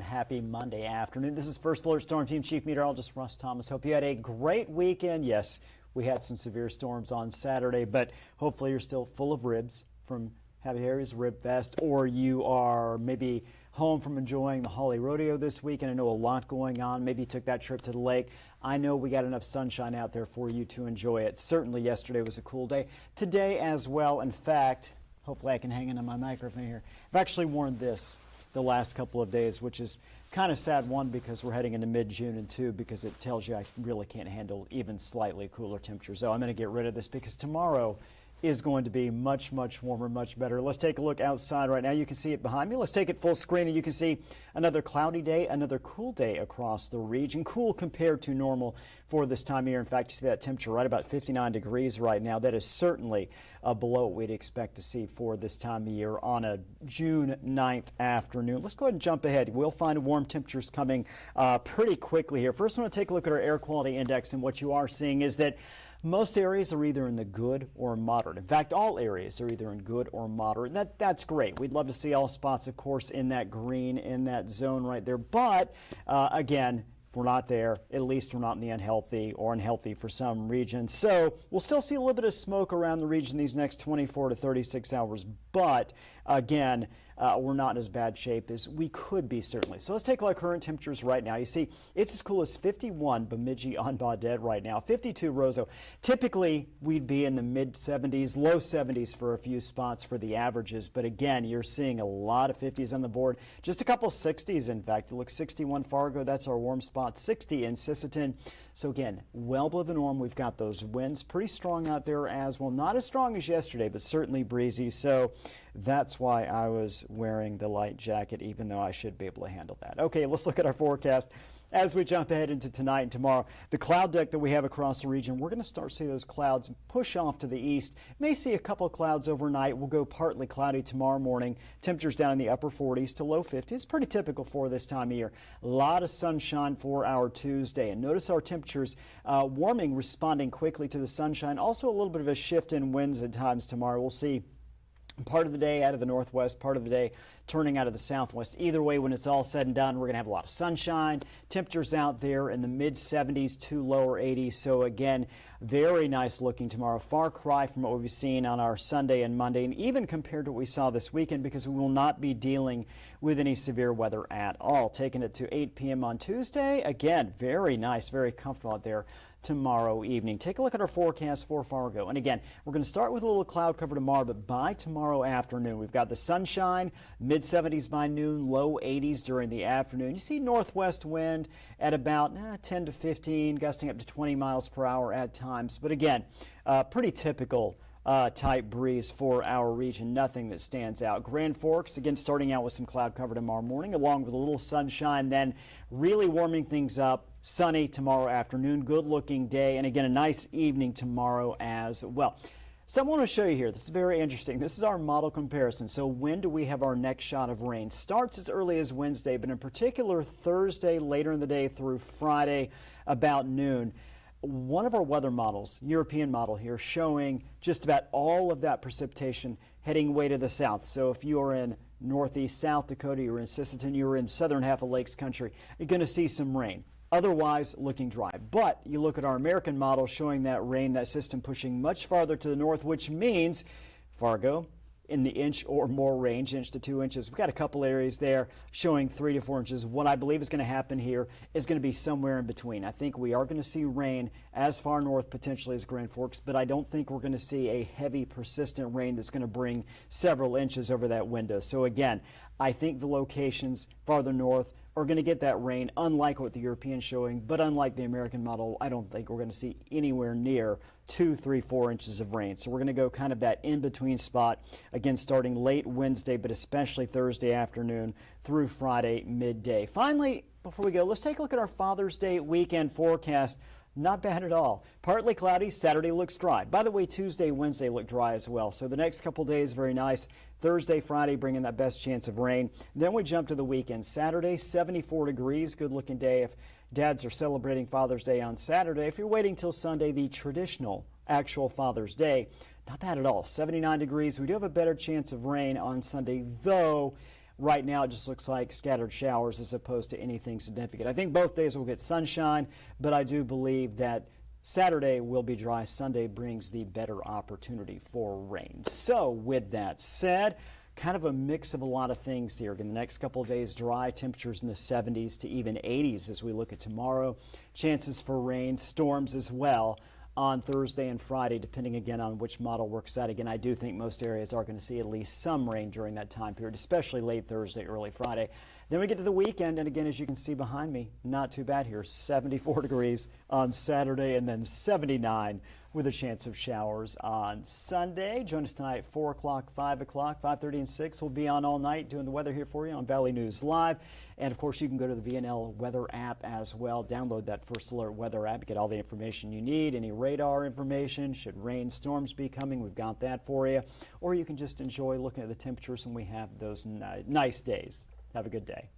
happy Monday afternoon. This is First Alert Storm Team Chief Meteorologist Russ Thomas. Hope you had a great weekend. Yes, we had some severe storms on Saturday, but hopefully you're still full of ribs from Happy Harry's Rib Fest, or you are maybe home from enjoying the Holly Rodeo this weekend. I know a lot going on. Maybe you took that trip to the lake. I know we got enough sunshine out there for you to enjoy it. Certainly yesterday was a cool day. Today as well. In fact, hopefully I can hang in on my microphone here. I've actually worn this the last couple of days, which is kind of sad, one, because we're heading into mid-June, and two, because it tells you I really can't handle even slightly cooler temperatures. So I'm going to get rid of this because tomorrow is going to be much, much warmer, much better. Let's take a look outside right now. You can see it behind me. Let's take it full screen, and you can see another cloudy day, another cool day across the region. Cool compared to normal for this time of year. In fact, you see that temperature right about 59 degrees right now. That is certainly below what we'd expect to see for this time of year on a June 9th afternoon. Let's go ahead and jump ahead. We'll find warm temperatures coming pretty quickly here. First, I want to take a look at our air quality index, and what you are seeing is that most areas are either in the good or moderate. In fact, all areas are either in good or moderate. That's great. We'd love to see all spots, of course, in that green, in that zone right there. But again, if we're not there, at least we're not in the unhealthy or unhealthy for some regions. So we'll still see a little bit of smoke around the region these next 24 to 36 hours. But again, we're not in as bad shape as we could be, certainly. So let's take a look at current temperatures right now. You see, it's as cool as 51 Bemidji on Baudette right now, 52 Roseau. Typically, we'd be in the mid-70s, low 70s for a few spots for the averages. But again, you're seeing a lot of 50s on the board. Just a couple 60s, in fact. Look, 61 Fargo, that's our warm spot. 60 in Sisseton. So again, well below the norm. We've got those winds pretty strong out there as well. Not as strong as yesterday, but certainly breezy. So that's why I was wearing the light jacket, even though I should be able to handle that. Okay, let's look at our forecast as we jump ahead into tonight and tomorrow. The cloud deck that we have across the region, we're going to start seeing those clouds push off to the east. May see a couple of clouds overnight. We'll go partly cloudy tomorrow morning. Temperatures down in the upper 40s to low 50s. Pretty typical for this time of year. A lot of sunshine for our Tuesday. And notice our temperatures warming, responding quickly to the sunshine. Also a little bit of a shift in winds at times tomorrow. We'll see part of the day out of the northwest, part of the day turning out of the southwest. Either way, when it's all said and done, we're going to have a lot of sunshine. Temperatures out there in the mid-70s to lower 80s. So again, very nice looking tomorrow. Far cry from what we've seen on our Sunday and Monday, and even compared to what we saw this weekend, because we will not be dealing with any severe weather at all. Taking it to 8 p.m. on Tuesday. Again, very nice, very comfortable out there tomorrow evening. Take a look at our forecast for Fargo. And again, we're going to start with a little cloud cover tomorrow, but by tomorrow afternoon, we've got the sunshine, mid-70s by noon, low 80s during the afternoon. You see northwest wind at about 10 to 15, gusting up to 20 miles per hour at times. But again, pretty typical type breeze for our region. Nothing that stands out. Grand Forks, again, starting out with some cloud cover tomorrow morning, along with a little sunshine, then really warming things up. Sunny tomorrow afternoon, good looking day, and again, a nice evening tomorrow as well. So I want to show you here, this is very interesting. This is our model comparison. So when do we have our next shot of rain? Starts as early as Wednesday, but in particular Thursday, later in the day through Friday about noon. One of our weather models, European model here, showing just about all of that precipitation heading way to the south. So if you are in northeast South Dakota, you're in Sisseton, you're in southern half of Lakes Country, you're going to see some rain. Otherwise, looking dry. But you look at our American model showing that rain, that system pushing much farther to the north, which means Fargo in the inch or more range, inch to 2 inches. We've got a couple areas there showing 3 to 4 inches. What I believe is going to happen here is going to be somewhere in between. I think we are going to see rain as far north potentially as Grand Forks, but I don't think we're going to see a heavy, persistent rain that's going to bring several inches over that window. So again, I think the locations farther north are going to get that rain, unlike what the European's showing, but unlike the American model, I don't think we're going to see anywhere near 2, 3, 4 inches of rain. So we're going to go kind of that in-between spot, again, starting late Wednesday, but especially Thursday afternoon through Friday midday. Finally, before we go, let's take a look at our Father's Day weekend forecast. Not bad at all. Partly cloudy. Saturday looks dry. By the way, Tuesday, Wednesday look dry as well. So the next couple days, very nice. Thursday, Friday, bringing that best chance of rain. Then we jump to the weekend. Saturday, 74 degrees. Good looking day if dads are celebrating Father's Day on Saturday. If you're waiting till Sunday, the traditional actual Father's Day, not bad at all. 79 degrees. We do have a better chance of rain on Sunday, though Right now, it just looks like scattered showers as opposed to anything significant. I think both days will get sunshine, but I do believe that Saturday will be dry. Sunday brings the better opportunity for rain. So with that said, kind of a mix of a lot of things here. Again, the next couple of days dry, temperatures in the 70s to even 80s as we look at tomorrow. Chances for rain, storms as well on Thursday and Friday, depending again on which model works out. Again, I do think most areas are going to see at least some rain during that time period, especially late Thursday, early Friday. Then we get to the weekend, and again, as you can see behind me, not too bad here. 74 degrees on Saturday, and then 79 with a chance of showers on Sunday. Join us tonight at 4 o'clock, 5 o'clock, 5:30 and 6. We'll be on all night doing the weather here for you on Valley News Live. And of course, you can go to the VNL weather app as well. Download that First Alert weather app. Get all the information you need, any radar information. Should rain, storms be coming, we've got that for you. Or you can just enjoy looking at the temperatures when we have those nice days. Have a good day.